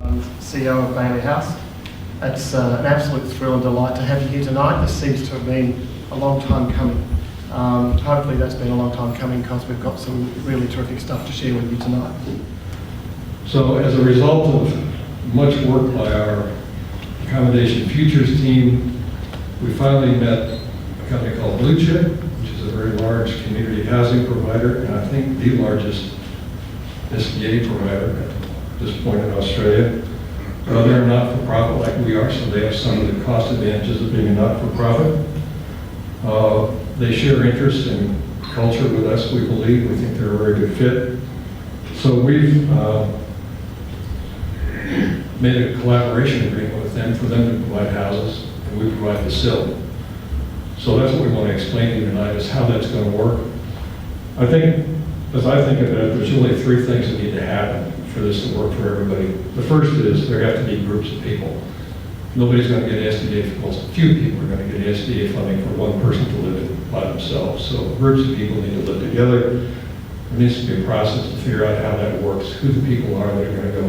CEO of Bailey House. It's an absolute thrill and delight to have you here tonight. This seems to have been a long time coming. Hopefully that's been a long time coming because we've got some really terrific stuff to share with you tonight. So as a result of much work by our Accommodation Futures team, we finally met a company called Blue Chip, which is a very large community housing provider, and I think the largest SDA provider at this point in Australia. They're not-for-profit like we are, so they have some of the cost advantages of being a not-for-profit. They share interest in culture with us, we believe. We think they're a very good fit. So we've made a collaboration agreement with them for them to provide houses, and we provide the facility. So that's what we want to explain to you tonight, is how that's going to work. I think, as I think of it, there's really three things that need to happen for this to work for everybody. The first is there have to be groups of people. Nobody's going to get SDA, well, few people are going to get SDA funding for one person to live by themselves. So groups of people need to live together. There needs to be a process to figure out how that works, who the people are that are going to go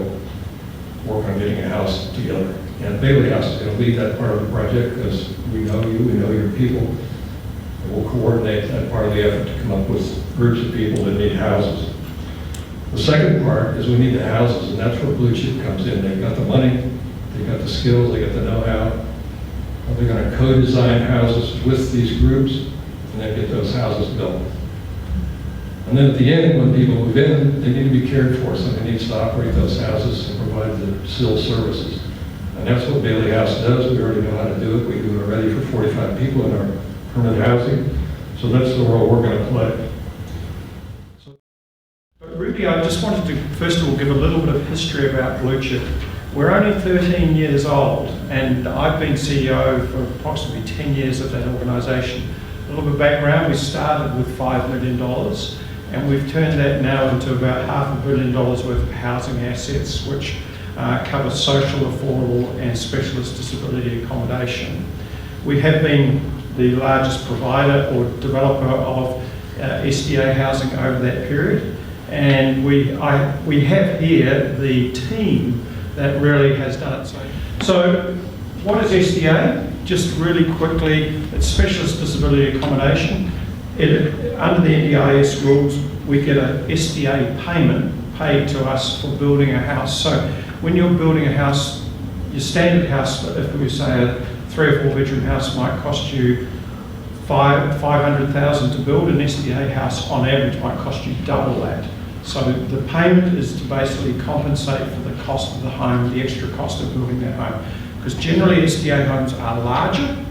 work on getting a house together. And Bailey House is going to lead that part of the project because we know you, we know your people, and we'll coordinate that part of the effort to come up with groups of people that need houses. The second part is we need the houses, and that's where Blue Chip comes in. They've got the money, they've got the skills, they got the know-how. They're going to co-design houses with these groups and then get those houses built. And then at the end, when people move in, they need to be cared for. Somebody needs to operate those houses and provide the civil services. And that's what Bailey House does. We already know how to do it. We do it already for 45 people in our permanent housing. So that's the role we're going to play. Ruby, I just wanted to first of all give a little bit of history about Blue Chip. We're only 13 years old, and I've been CEO for approximately 10 years of that organisation. A little bit of background, we started with $5 million, and we've turned that now into about $500 million worth of housing assets, which cover social, affordable and specialist disability accommodation. We have been the largest provider or developer of SDA housing over that period. And we have here the team that really has done it. So what is SDA? Just really quickly, it's Specialist Disability Accommodation. Under the NDIS rules, we get a SDA payment paid to us for building a house. So when you're building a house, your standard house, if we say a 3 or 4 bedroom house might cost you $500,000 to build, an SDA house on average might cost you double that. So the payment is to basically compensate for the cost of the home, the extra cost of building that home. Because generally SDA homes are larger,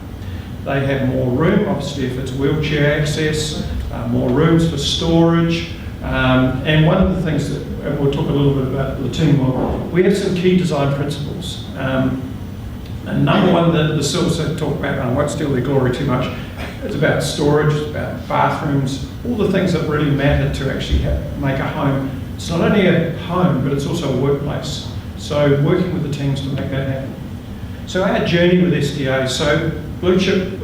they have more room, obviously if it's wheelchair access, more rooms for storage. And one of the things that, and we'll talk a little bit about the team, we have some key design principles. And number one, the Silvers have talked about, and I won't steal their glory too much, it's about storage, it's about bathrooms, all the things that really matter to actually make a home. It's not only a home, but it's also a workplace. So working with the teams to make that happen. So our journey with SDA, so Blue Chip,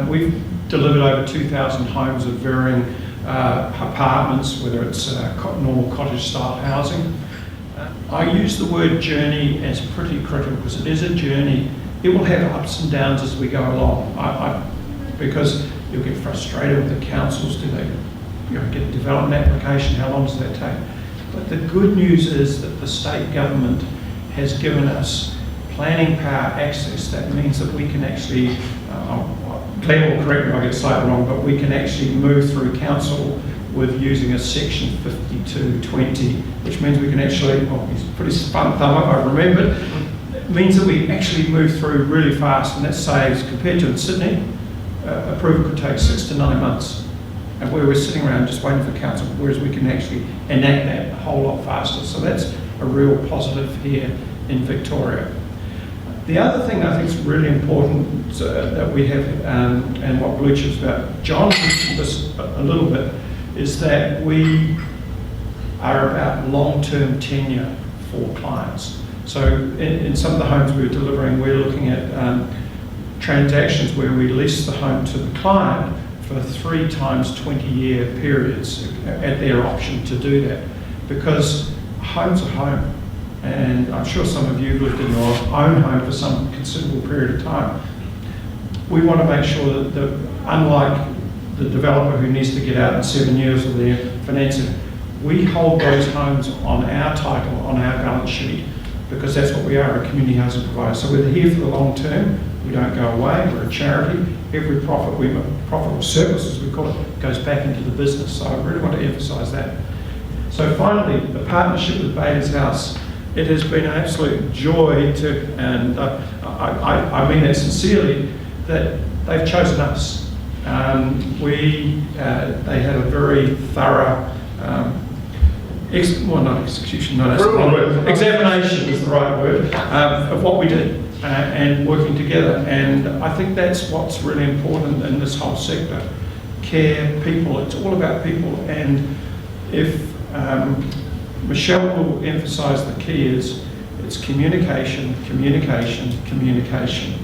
we've delivered over 2,000 homes of varying apartments, whether it's normal cottage style housing. I use the word journey as pretty critical because it is a journey. It will have ups and downs as we go along. Because you'll get frustrated with the councils. Do they get a development application? How long does that take? But the good news is that the state government has given us planning power access. That means that we can actually, Claire will correct me if I get slightly wrong, but we can actually move through council with using a section 5220, which means we can actually, well, he's pretty spun thumb up, I remembered. It means that we actually move through really fast, and that saves, compared to in Sydney, approval could take 6 to 9 months, and where we're sitting around just waiting for council, whereas we can actually enact that a whole lot faster. So that's a real positive here in Victoria. The other thing I think is really important that we have, and what Blue Chip's about, John mentioned this a little bit, is that we are about long-term tenure for clients. So in some of the homes we're delivering, we're looking at transactions where we lease the home to the client for 3 times 20-year periods at their option to do that. Because home's a home. and I'm sure some of you lived in your own home for some considerable period of time. We want to make sure that unlike the developer who needs to get out in 7 years of their financing, we hold those homes on our title, on our balance sheet, because that's what we are, a community housing provider. So we're here for the long term. We don't go away. We're a charity. Every profit or surplus, as we call it, goes back into the business. So I really want to emphasise that. So finally, the partnership with Bailey's House. It has been an absolute joy to, and I mean that sincerely, that they've chosen us. They had a very thorough, examination is the right word, of what we did and working together. And I think that's what's really important in this whole sector. Care, people, it's all about people. And if Michelle will emphasise the key is, it's communication, communication, communication.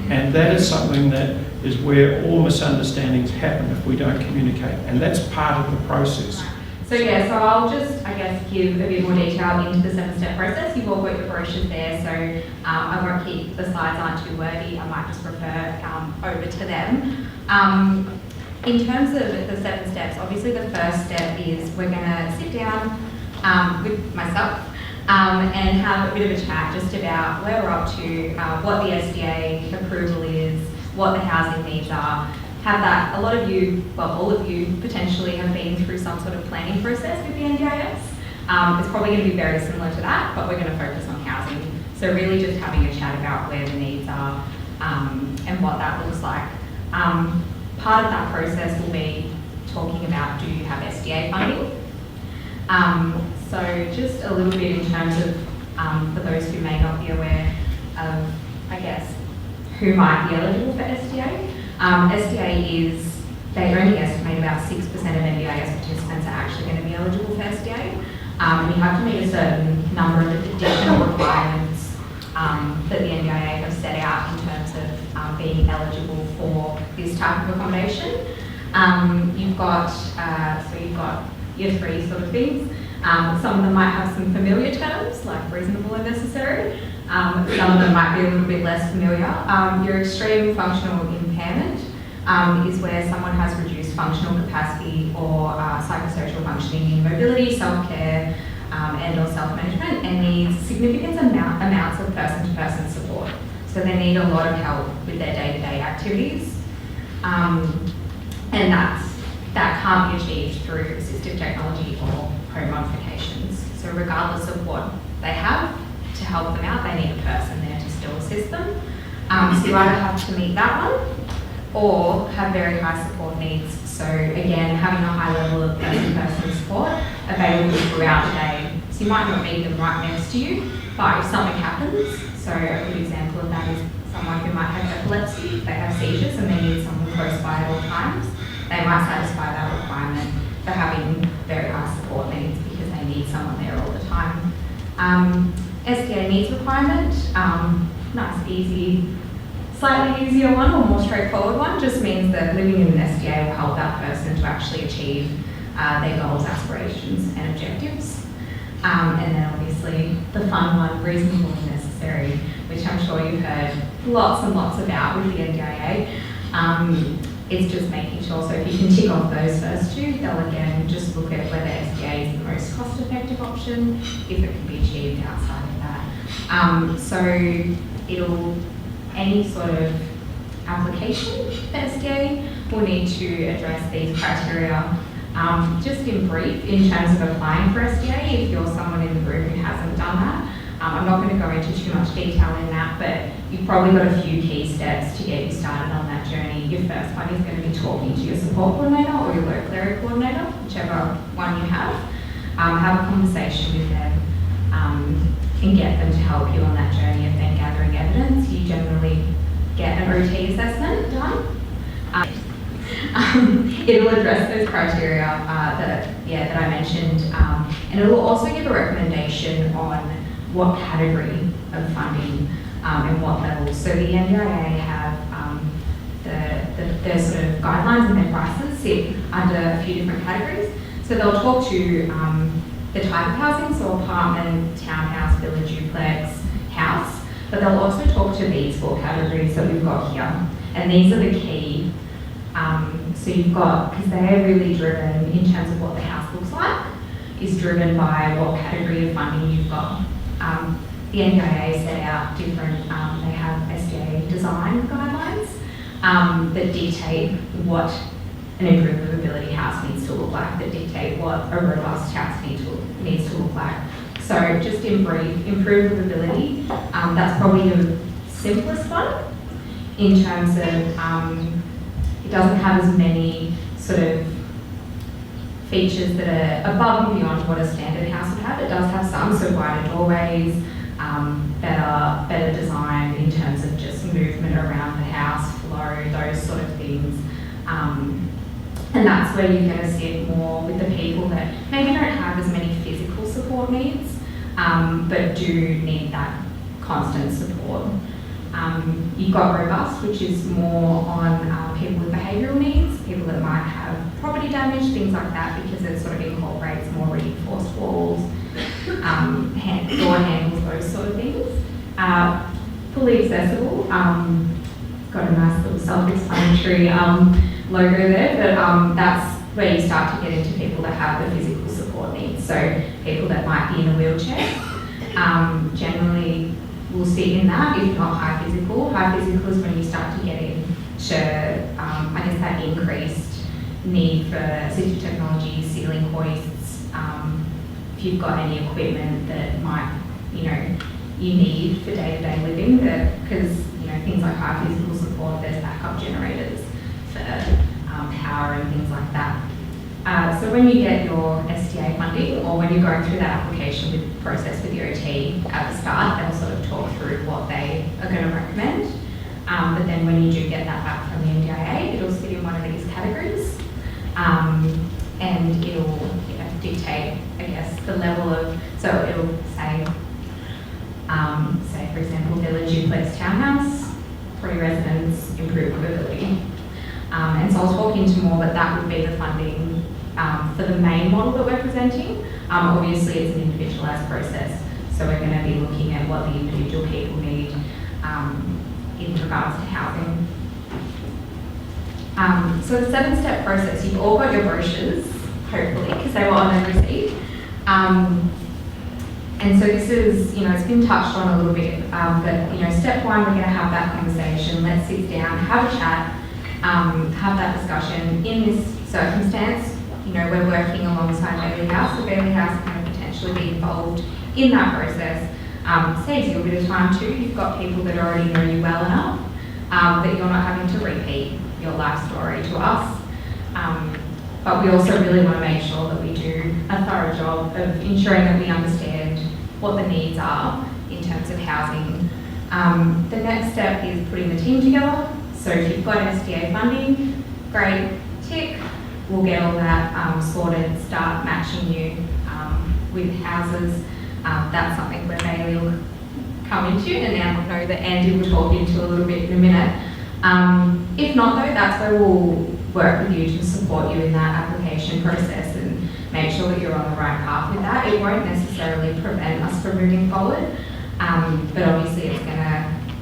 And that is something that is where all misunderstandings happen if we don't communicate. And that's part of the process. So yeah, so I'll just, I guess, give a bit more detail into the 7-step process. You've all got your brochures there, so I won't keep, the slides aren't too wordy. I might just refer over to them. In terms of the 7 steps, obviously the first step is we're going to sit down with myself and have a bit of a chat just about where we're up to, what the SDA approval is, what the housing needs are. Have that, a lot of you, well, all of you potentially have been through some sort of planning process with the NDIS. It's probably going to be very similar to that, but we're going to focus on housing. So really just having a chat about where the needs are and what that looks like. Part of that process will be talking about, do you have SDA funding? So just a little bit in terms of, for those who may not be aware of, I guess, who might be eligible for SDA. SDA is, they only estimate about 6% of NDIS participants are actually going to be eligible for SDA. And you have to meet a certain number of additional requirements that the NDIA have set out in terms of being eligible for this type of accommodation. You've got your 3 sort of things. Some of them might have some familiar terms like reasonable and necessary. Some of them might be a little bit less familiar. Your extreme functional impairment is where someone has reduced functional capacity or psychosocial functioning in mobility, self-care, and or self-management, and needs significant amounts of person-to-person support. So they need a lot of help with their day-to-day activities. And that can't be achieved through assistive technology or home modifications. So regardless of what they have, to help them out, they need a person there to still assist them. So you either have to meet that one or have very high support needs. So again, having a high level of person support available throughout the day. So you might not need them right next to you, but if something happens, so a good example of that is someone who might have epilepsy, they have seizures and they need someone close by at all times, they might satisfy that requirement for having very high support needs because they need someone there all the time. SDA needs requirement, nice, easy, slightly easier one or more straightforward one, just means that living in an SDA will help that person to actually achieve their goals, aspirations and objectives. And then obviously the fun one, reasonable and necessary, which I'm sure you've heard lots and lots about with the NDIA. It's just making sure, so if you can tick off those first 2, they'll again just look at whether SDA is the most cost-effective option, if it can be achieved outside of that. So any sort of application for SDA will need to address these criteria. Just in brief, in terms of applying for SDA, if you're someone in the group who hasn't done that, I'm not going to go into too much detail in that, but you've probably got a few key steps to get you started on that journey. Your first one is going to be talking to your support coordinator or your local area coordinator, whichever one you have. Have a conversation with them and get them to help you on that journey of then gathering evidence. You generally get an OT assessment done. It will address those criteria that I mentioned, and it will also give a recommendation on what category of funding and what levels. So the NDIA have their sort of guidelines and their prices sit under a few different categories. So they'll talk to the type of housing, so apartment, townhouse, village, But they'll also talk to these 4 categories that we've got here. And these are the key. So you've got, because they're really driven in terms of what the house looks like, is driven by what category of funding you've got. The NDIA set out different, they have SDA design guidelines that dictate what an improved livability house needs to look like, that dictate what a robust house needs to look like. So just in brief, improved livability, that's probably the simplest one in terms of it doesn't have as many sort of features that are above and beyond what a standard house would have. It does have some, so wider doorways, better design in terms of just movement around the house, flow, those sort of things. And that's where you're going to see it more with the people that maybe don't have as many physical support needs, but do need that constant support. You've got robust, which is more on people with behavioural needs, people that might have property damage, things like that, because it sort of incorporates more reinforced walls, door handles, those sort of things. Fully accessible, got a nice little self-explanatory logo there, but that's where you start to get into people that have the physical support needs. So people that might be in a wheelchair, generally will sit in that, if not high physical. High physical is when you start to get into, I guess, that increased need for assistive technology, ceiling hoists, if you've got any equipment that might, you need for day-to-day living, because, things like high physical support, there's backup generators for power and things like that. So when you get your SDA funding, or when you're going through that application process with your OT at the start, they'll sort of talk through what they are going to recommend. But then when you do get that back from the NDIA, it'll sit in one of these categories, and it'll dictate, I guess, the level of, so it'll say, for example, village duplex townhouse, 3 residents, improved livability. And so I'll talk into more, but that would be the funding for the main model that we're presenting. Obviously, it's an individualised process, so we're going to be looking at what the individual people need in regards to housing. So the 7-step process, you've all got your brochures, hopefully, because they were on their receipt. And so this is, it's been touched on a little bit, but, step 1, we're going to have that conversation. Let's sit down, have a chat, have that discussion. In this circumstance, we're working alongside Bailey House, so Bailey House can potentially be involved in that process. Saves you a bit of time too. You've got people that already know you well enough that you're not having to repeat your life story to us. But we also really want to make sure that we do a thorough job of ensuring that we understand what the needs are in terms of housing. The next step is putting the team together. So if you've got SDA funding, great, tick. We'll get all that sorted, start matching you with houses. That's something where Bailey will come into, and now I know that Andy will talk into a little bit in a minute. If not though, that's where we'll work with you to support you in that application process and make sure that you're on the right path with that. It won't necessarily prevent us from moving forward, but obviously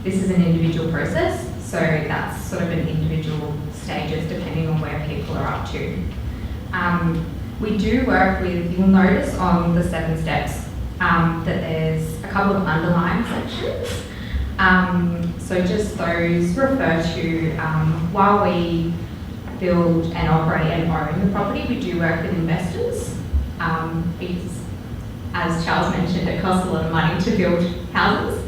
this is an individual process, so that's sort of an individual stages depending on where people are up to. We do work with, you'll notice on the 7 steps that there's a couple of underlined sections. So just those refer to while we build and operate and own the property, we do work with investors because, as Charles mentioned, it costs a lot of money to build houses.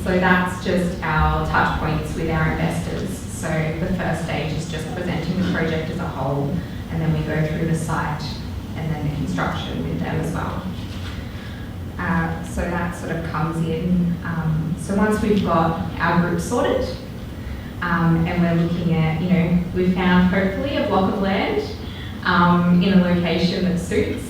So that's just our touch points with our investors. So the first stage is just presenting the project as a whole, and then we go through the site and then the construction with them as well. So that sort of comes in. So once we've got our group sorted, and we're looking at, we've found hopefully a block of land in a location that suits,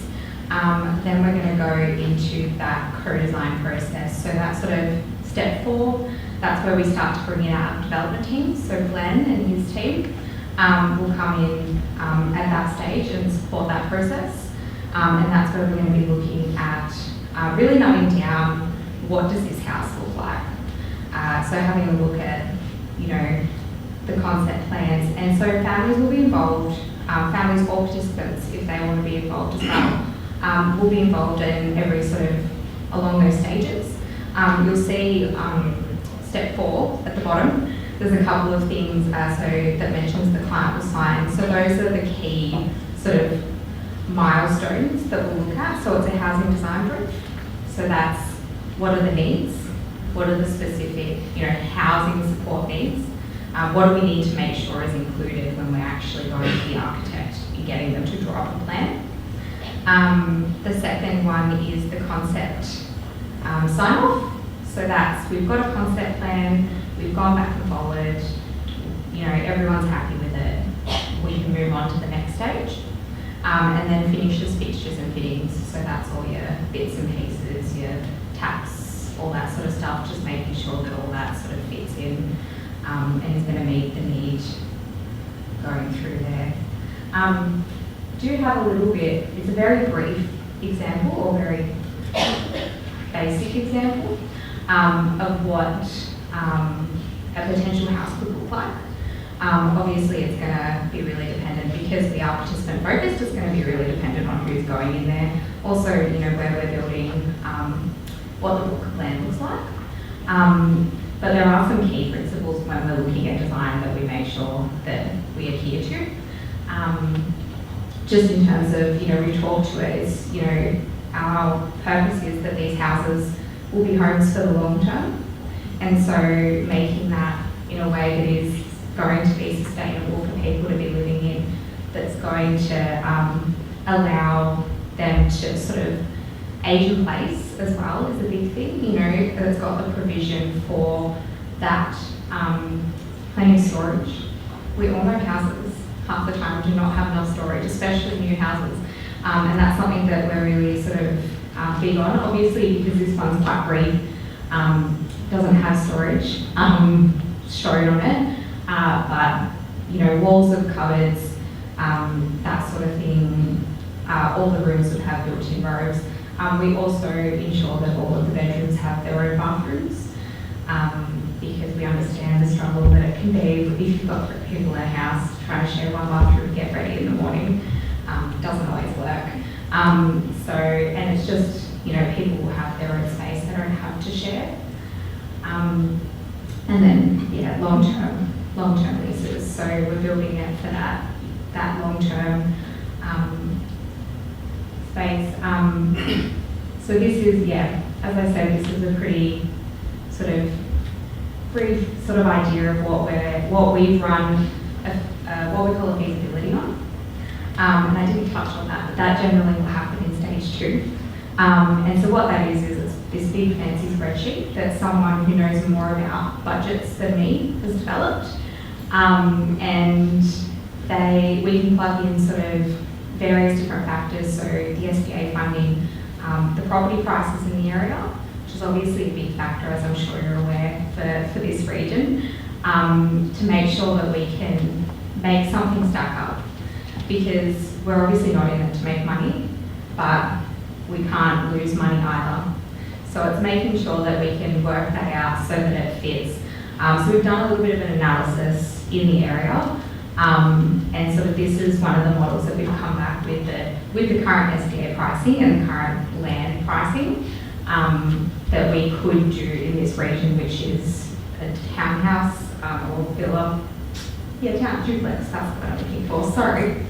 then we're going to go into that co-design process. So that's sort of step 4. That's where we start to bring in our development team. So Glenn and his team will come in at that stage and support that process. And that's where we're going to be looking at really knowing down what does this house look like. So having a look at, you know, the concept plans. And so families will be involved, families or participants, if they want to be involved as well, will be involved in every sort of along those stages. You'll see step 4 at the bottom. There's a couple of things that mentions the client will sign. So those are the key sort of milestones that we'll look at. So it's a housing design brief. So that's what are the needs, what are the specific, you know, housing support needs, what do we need to make sure is included when we're actually going to the architect and getting them to draw up a plan. The second one is the concept sign off. So that's, we've got a concept plan, we've gone back and forward, you know, everyone's happy with it, we can move on to the next stage. And then finishes, fixtures and fittings. So that's all your bits and pieces, your taps, all that sort of stuff, just making sure that all that sort of fits in and is going to meet the need going through there. Do have a little bit, it's a very brief example or very basic example of what a potential house could look like. Obviously it's going to be really dependent because we are participant focused, it's going to be really dependent on who's going in there. Also, you know, where we're building, what the book plan looks like. But there are some key principles when we're looking at design that we make sure that we adhere to. Just in terms of, you know, we talk to it as, you know, our purpose is that these houses will be homes for the long term. And so making that in a way that is going to be sustainable for people to be living in, that's going to allow them to sort of age in place as well is a big thing, you know, that's got the provision for that plenty of storage. We all know houses half the time do not have enough storage, especially new houses. And that's something that we're really sort of big on, obviously because this one's quite brief, doesn't have storage shown on it. But, you know, walls of cupboards, that sort of thing, all the rooms would have built-in robes. We also ensure that all of the bedrooms have their own bathrooms because we understand the struggle that it can be if you've got people in a house trying to share one bathroom to get ready in the morning. Doesn't always work. And it's just, you know, people will have their own space, they don't have to share. And then, yeah, long-term leases. So we're building it for that long-term space. So this is, yeah, as I said, this is a pretty sort of brief sort of idea of what we've run, what we call a feasibility on. And I didn't touch on that, but that generally will happen in stage 2. And so what that is it's this big fancy spreadsheet that someone who knows more about budgets than me has developed. And we can plug in sort of various different factors, so the SBA funding, the property prices in the area, which is obviously a big factor, as I'm sure you're aware, for this region, to make sure that we can make something stack up. Because we're obviously not in it to make money, but we can't lose money either. So it's making sure that we can work that out so that it fits. So we've done a little bit of an analysis in the area, and sort of this is one of the models that we've come back with the current SDA pricing and the current land pricing that we could do in this region, which is a townhouse or villa. Yeah, duplex, that's what I'm looking for, sorry.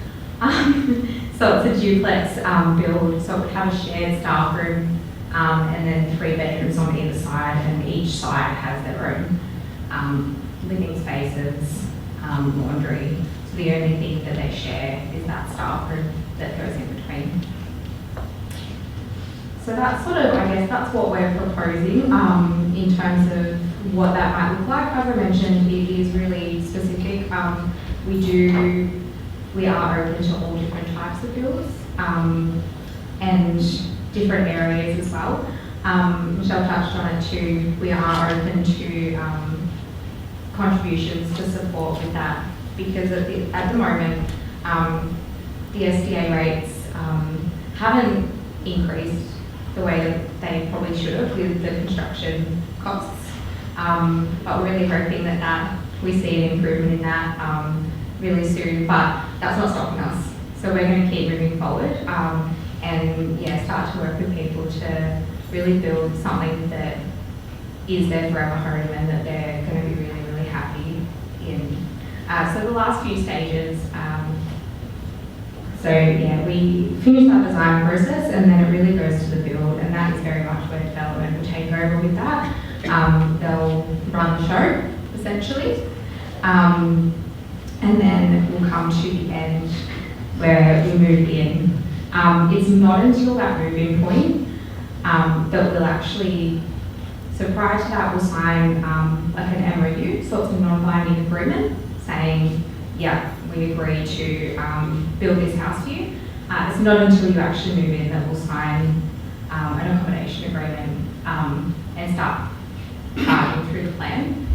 So it's a duplex build, so it would have a shared staff room and then 3 bedrooms on either side, and each side has their own living spaces, laundry. So the only thing that they share is that staff room that goes in between. So that's sort of, I guess, that's what we're proposing in terms of what that might look like. As I mentioned, it is really specific. We are open to all different types of builds and different areas as well. Michelle touched on it too. We are open to contributions to support with that because at the moment the SDA rates haven't increased the way that they probably should have with the construction costs. But we're really hoping that we see an improvement in that really soon. But that's not stopping us. So we're going to keep moving forward and start to work with people to really build something that is their forever home and that they're going to be really, really happy in. So the last few stages, we finish that design process and then it really goes to the build, and that is very much where development will take over with that. They'll run the show, essentially. And then we'll come to the end where we move in. It's not until that move-in point that we'll actually, so prior to that we'll sign like an MOU, so it's a non-binding agreement saying, yeah, we agree to build this house for you. It's not until you actually move in that we'll sign an accommodation agreement and start charging through the plan.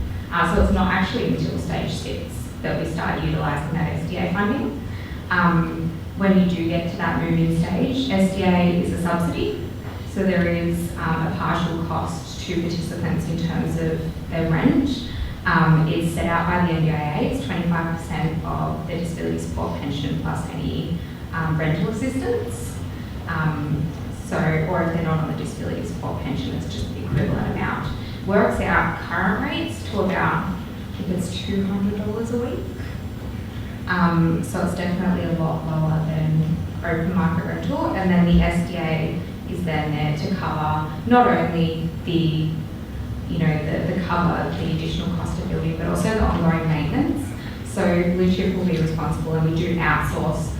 So it's not actually until stage 6 that we start utilising that SDA funding. When you do get to that move-in stage, SDA is a subsidy, so there is a partial cost to participants in terms of their rent. It's set out by the NDIA, it's 25% of the disability support pension plus any rental assistance. Or if they're not on the disability support pension, it's just the equivalent amount. Works out current rates to about, I think it's $200 a week. So it's definitely a lot lower than open market rental. And then the SDA is then there to cover not only the cover the additional cost of building, but also the ongoing maintenance. So Blue Chip will be responsible, and we do outsource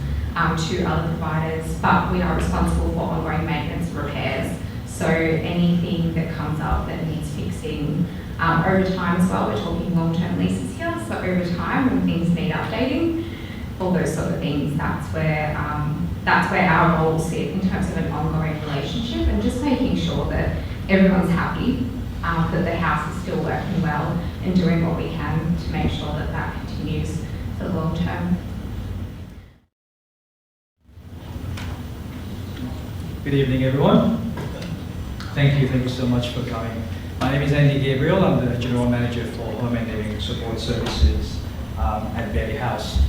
to other providers, but we are responsible for ongoing maintenance and repairs. So anything that comes up that needs fixing over time as well, we're talking long-term leases here, so over time when things need updating, all those sort of things, that's where our role will sit in terms of an ongoing relationship and just making sure that everyone's happy, that the house is still working well and doing what we can to make sure that that continues for the long term. Good evening, everyone. Thank you so much for coming. My name is Andy Gabriel. I'm the General Manager for Home and Living Support Services at Bailey House.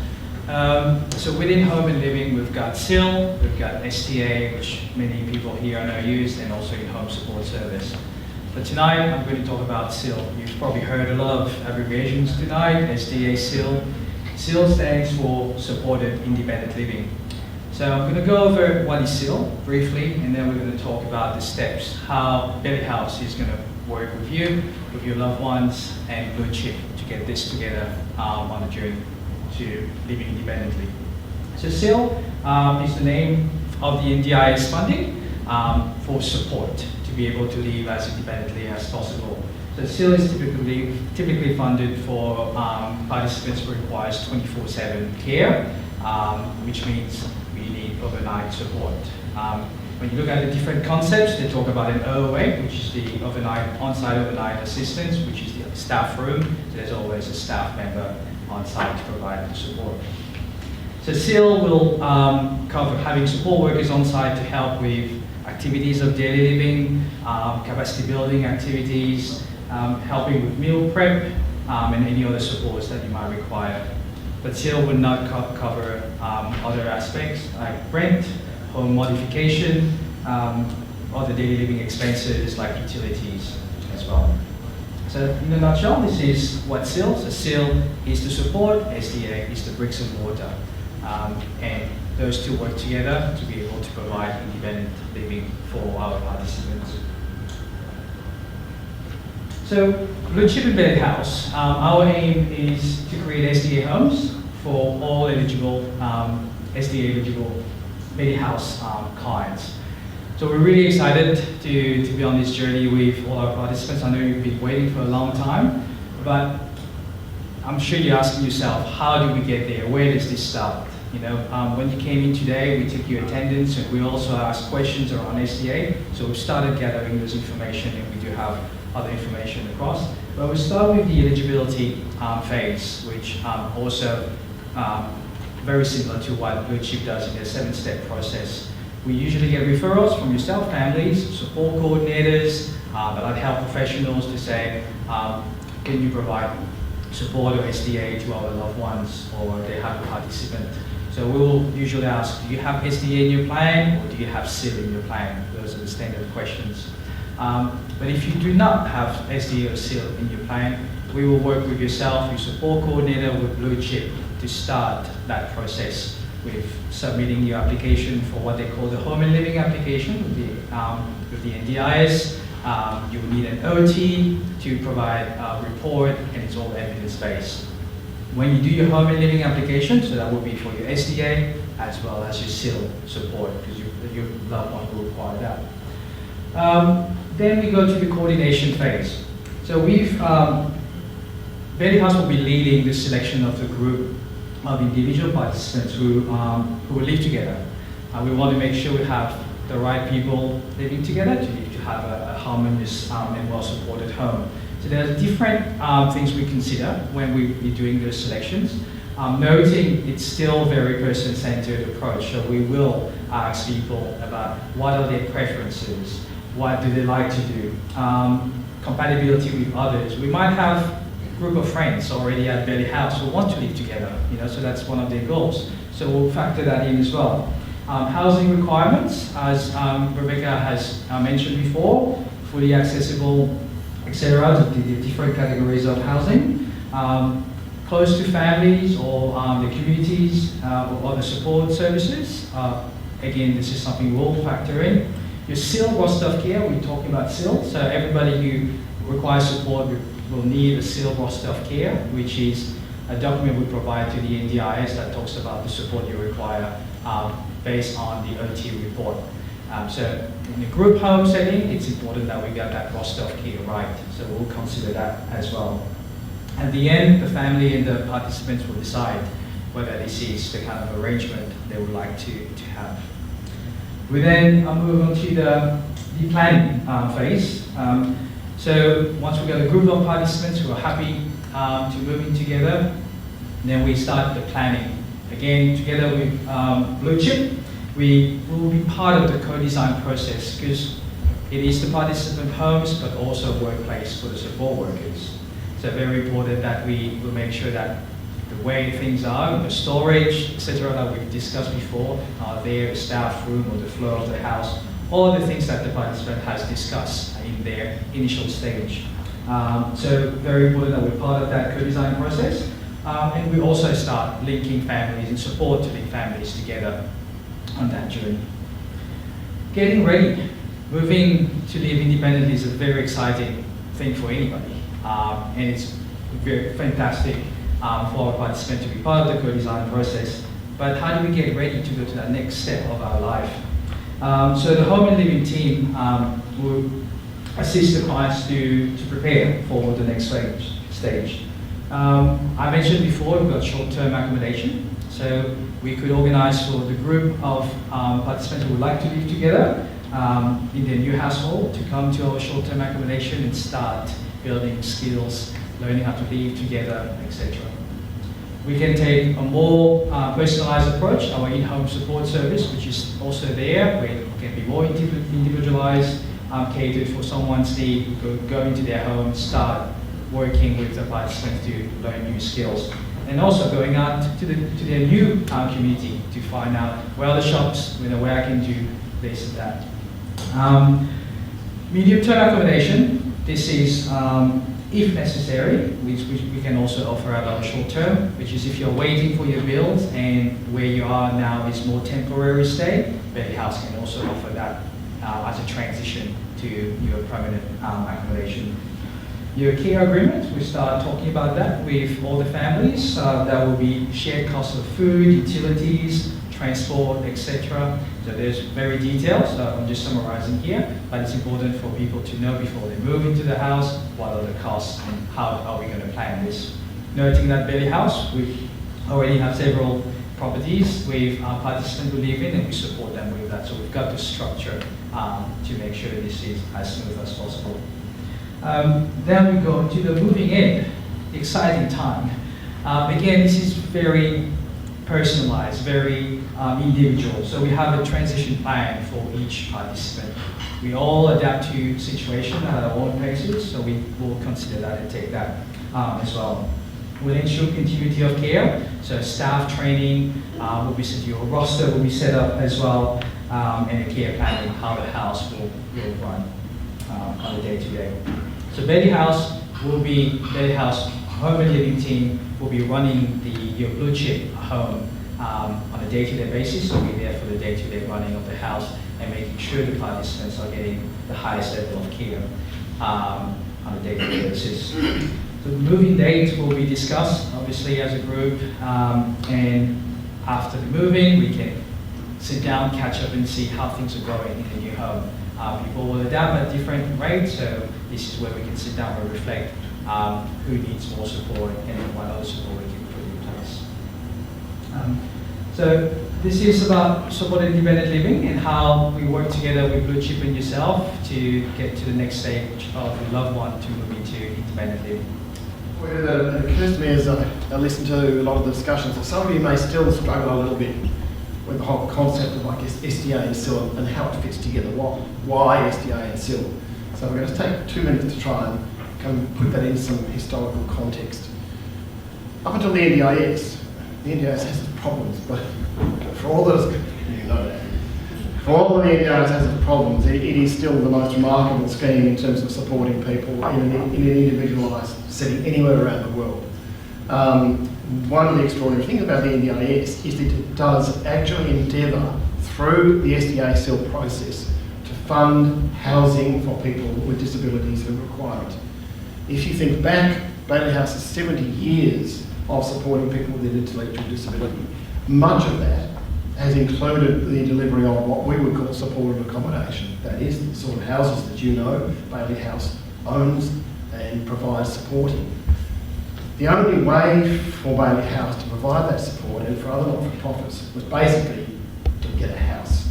So within Home and Living, we've got SIL, we've got STA, which many people here know used, and also in Home Support Service. But tonight, I'm going to talk about SIL. You've probably heard a lot of abbreviations tonight, STA, SIL. SIL stands for Supported Independent Living. So I'm going to go over what is SIL briefly, and then we're going to talk about the steps, how Bailey House is going to work with you, with your loved ones, and Blue Chip to get this together on the journey to living independently. So SIL is the name of the NDIS funding for support to be able to live as independently as possible. So SIL is typically funded for participants who requires 24/7 care, which means we need overnight support. When you look at the different concepts, they talk about an OOA, which is the on-site overnight assistance, which is the staff room. So there's always a staff member on site to provide the support. So SIL will cover having support workers on site to help with activities of daily living, capacity building activities, helping with meal prep, and any other supports that you might require. But SIL will not cover other aspects like rent, home modification, other daily living expenses like utilities as well. So in a nutshell, this is what SIL. So SIL is the support, SDA is the bricks and mortar. And those two work together to be able to provide independent living for our participants. So Blue Chip and Bailey House, our aim is to create SDA homes for all eligible, SDA eligible Bailey House clients. So we're really excited to be on this journey with all our participants. I know you've been waiting for a long time, but I'm sure you're asking yourself, how do we get there? Where does this start? You know, when you came in today, we took your attendance and we also asked questions around SDA. So we've started gathering this information, and we do have other information across. But we'll start with the eligibility phase, which also very similar to what Blue Chip does in their 7-step process We usually get referrals from yourself, families, support coordinators, allied health professionals to say, can you provide support or SDA to our loved ones or their happy participant? So we will usually ask, do you have SDA in your plan or do you have SIL in your plan? Those are the standard questions. But if you do not have SDA or SIL in your plan, we will work with yourself, your support coordinator with Blue Chip to start that process with submitting your application for what they call the home and living application with the NDIS. You will need an OT to provide a report, and it's all evidence-based. When you do your home and living application, so that will be for your SDA as well as your SIL support, because your loved one will require that. Then we go to the coordination phase. So Bailey House will be leading the selection of the group of individual participants who will live together. We want to make sure we have the right people living together to have a harmonious and well-supported home. So there are different things we consider when we're doing those selections. Noting it's still a very person-centered approach, so we will ask people about what are their preferences, what do they like to do, compatibility with others. We might have a group of friends already at Bailey House who want to live together, so that's one of their goals. So we'll factor that in as well. Housing requirements, as Rebecca has mentioned before, fully accessible, etc., the different categories of housing. Close to families or the communities or other support services. Again, this is something we'll factor in. Your SIL roster of care, we're talking about SIL, so everybody who requires support will need a SIL roster of care, which is a document we provide to the NDIS that talks about the support you require based on the OT report. So in a group home setting, it's important that we get that roster of care right, so we'll consider that as well. At the end, the family and the participants will decide whether this is the kind of arrangement they would like to have. We then move on to the planning phase. So once we've got a group of participants who are happy to move in together, then we start the planning. Again, together with Blue Chip, we will be part of the co-design process because it is the participant homes but also a workplace for the support workers. So very important that we will make sure that the way things are, the storage, etc., that we've discussed before, their staff room or the flow of the house, all the things that the participant has discussed in their initial stage. So very important that we're part of that co-design process. And we also start linking families and support to link families together on that journey. Getting ready. Moving to live independently is a very exciting thing for anybody. And it's very fantastic for our participants to be part of the co-design process. But how do we get ready to go to that next step of our life? So the home and living team will assist the clients to prepare for the next stage. I mentioned before we've got short-term accommodation. So we could organize for the group of participants who would like to live together in their new household to come to our short-term accommodation and start building skills, learning how to live together, etc. We can take a more personalized approach, our in-home support service, which is also there, where it can be more individualized, catered for someone's need, go into their home, start working with the participants to learn new skills. And also going out to their new community to find out where are the shops, where I can do this and that. Medium-term accommodation, this is if necessary, which we can also offer at our short term, which is if you're waiting for your bills and where you are now is more temporary stay, Bailey House can also offer that as a transition to your permanent accommodation. Your care agreement, we start talking about that with all the families. There will be shared costs of food, utilities, transport, etc. So there's very detailed, so I'm just summarizing here, but it's important for people to know before they move into the house, what are the costs and how are we going to plan this. Noting that Bailey House, we already have several properties with participants who live in and we support them with that. So we've got the structure to make sure this is as smooth as possible. Then we go to the moving in, the exciting time. Again, this is very personalized, very individual. So we have a transition plan for each participant. We all adapt to situation at our own paces, so we will consider that and take that as well. We'll ensure continuity of care, so staff training will be set, your roster will be set up as well, and a care planning, how the house will run on a day-to-day. So Betty House Home and Living team will be running your blue chip home on a day-to-day basis, so we'll be there for the day-to-day running of the house and making sure the participants are getting the highest level of care on a day-to-day basis. So the moving date will be discussed, obviously, as a group, and after the moving, we can sit down, catch up, and see how things are going in the new home. People will adapt at different rates, so this is where we can sit down and reflect who needs more support and what other support we can put in place. So this is about supported independent living and how we work together with Blue Chip and yourself to get to the next stage of the loved one to move into independent living. Well, it occurs to me as I listen to a lot of the discussions that some of you may still struggle a little bit with the whole concept of, I guess, SDA and SIL and how it fits together. Why SDA and SIL? So we're going to take 2 minutes to try and kind of put that in some historical context. Up until the NDIS has its problems, but for all those, you know that. For all the NDIS has its problems, it is still the most remarkable scheme in terms of supporting people in an individualised setting anywhere around the world. One of the extraordinary things about the NDIS is that it does actually endeavour through the SDA SIL process to fund housing for people with disabilities who require it. If you think back, Bailey House is 70 years of supporting people with intellectual disability. Much of that has included the delivery of what we would call supported accommodation. That is, the sort of houses that you know Bailey House owns and provides support in. The only way for Bailey House to provide that support and for other not-for-profits was basically to get a house.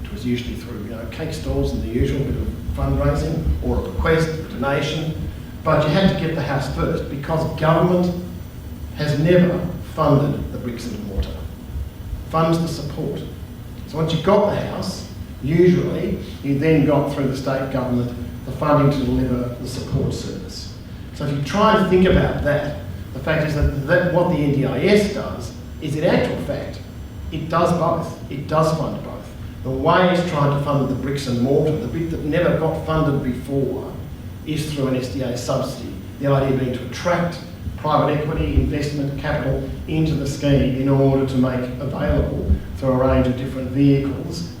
It was usually through cake stalls and the usual bit of fundraising or a bequest, a donation, but you had to get the house first because government has never funded the bricks and mortar. Funds the support. So once you've got the house, usually you then got through the state government the funding to deliver the support service. So if you try and think about that, the fact is that what the NDIS does is, in actual fact, it does both. It does fund both. The way it's trying to fund the bricks and mortar, the bit that never got funded before, is through an SDA subsidy. The idea being to attract private equity, investment, capital into the scheme in order to make available, through a range of different vehicles,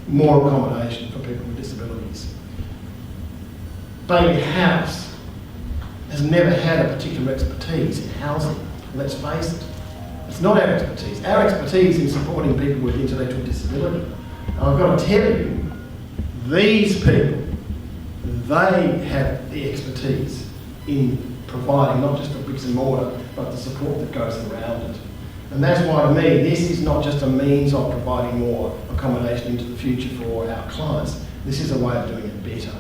more accommodation for people with disabilities. Bailey House has never had a particular expertise in housing, let's face it. It's not our expertise. Our expertise in supporting people with intellectual disability. And I've got to tell you, these people, they have the expertise in providing not just the bricks and mortar, but the support that goes around it. And that's why, to me, this is not just a means of providing more accommodation into the future for our clients. This is a way of doing it better.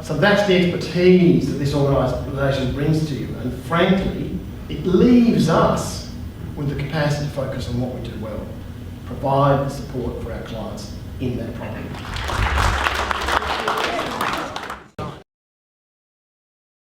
So that's the expertise that this organisation brings to you. And frankly, it leaves us with the capacity to focus on what we do well. Provide the support for our clients in that problem.